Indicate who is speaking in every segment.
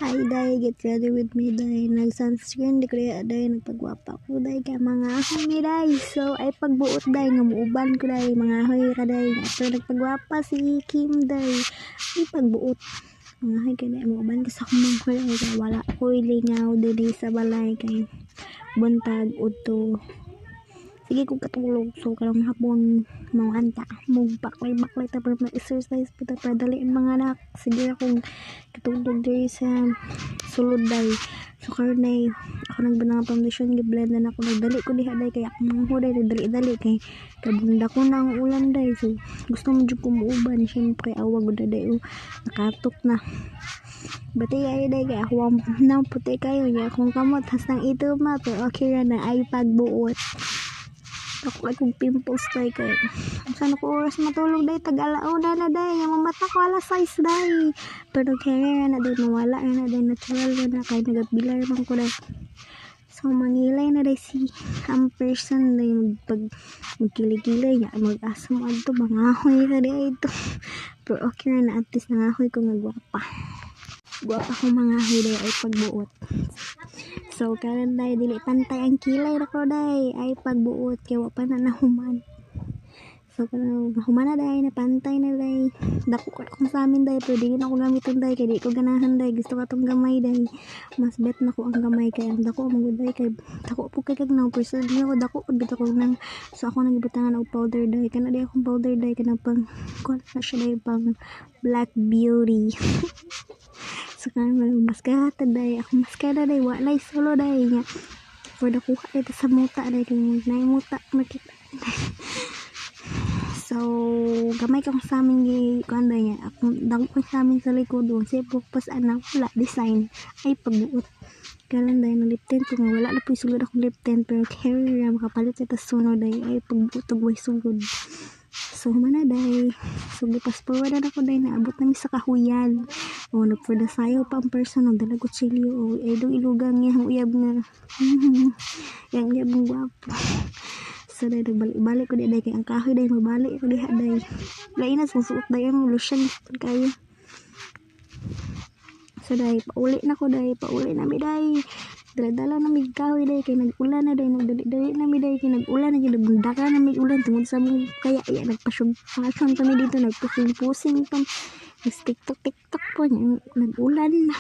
Speaker 1: Hi day, get ready with me day. Nag-sunscreen di kaya day, nagpagwapa ko day kay mga ahoy mi day. So ay pagbuot day nga muuban ko day, mga ahoy ra day. After nagpagwapa si Kim day, ay pagbuot. Mga ahoy kay day muuban ko sa kumangkoy ay kay wala ko lingaw dili sa balay kay buntag udto. Sige kung katulog so karong hapon mga anta magbaklay tapos mag-exercise pita para dali mga anak. Sige akong katulog diri sa sulod day. So karnay ako nagbanang foundation gi-blend na ako nagdali ko diha day kaya akong huday dali kay kabunda ko na ang ulan day. So gusto mo jud ko muuban syempre awag gud day nakatok na. Bati ay day kay ako nang puti kayo ya akong kamot has nang ito ma pero okay ra na ay pagbuot. Ako ay kong pimples day kay saan ako oras matulog day tag-alauna na day yung mata ko alas 6 day pero kaya na day mawala na day natural na kay nagabilar man ko day so mangilay na day si ang person day magkiligilay niya mag-asam adto bangahoy na day ito pero okay na at least nangahoy ko nga gwapa ko mga day ay pagbuot. So karon day dili pantay ang kilay ra ko day ay pagbuot kay wa pa na nahuman. So karon human na day na pantay na day. Dako ka kung sa amin day pero dili na ko gamiton day kay di ko ganahan day. Gusto ka tong gamay day. Mas bet na ko ang gamay kay ang dako magud day kay dako po kay kagnaw pero di ako dako bitaw ko nang so ako nagibutangan og powder day kana day akong powder day kana pang kon na siya day pang black beauty. So karon maskara day ako maskara day walay solo day nya for the kuha dito sa muta day kay nay muta makita. So gamay ka sa amin gi kuanda nya ako dako ko sa amin sa likod doon say purpose ana wala design ay pagbuot karon day na lip tint kung wala na po sulod akong lip tint pero carry ra makapalit sa sunod day ay pagbuot og way sugod. So mana day so gipas forward na ako day naabot na mi sa kahuyan o for the sayo pa ang person ng dala kutsilyo o ay do ilugang niya ang uyab nga yang uyab ng guwapo. So day nagbalik ko day kay ang kahoy day mabalik ko diha day lain na susuot day ang lotion kayo. So day pauli na mi day dala na mi kahoy day kay nag-ulan na day nagdali na mi day kay nag-ulan na gyud bundakan na mi ulan tungod sa mong kaya nagpa-fashion pa mi dito nagpusing pa TikTok po nag-ulan na.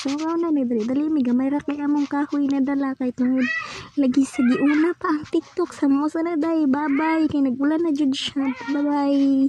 Speaker 1: So na dali mi gamay ra kay among kahoy na dala kay tungod lagi sa giuna pa ang TikTok sa mo sa na day bye bye kay nag-ulan na jud siya bye bye.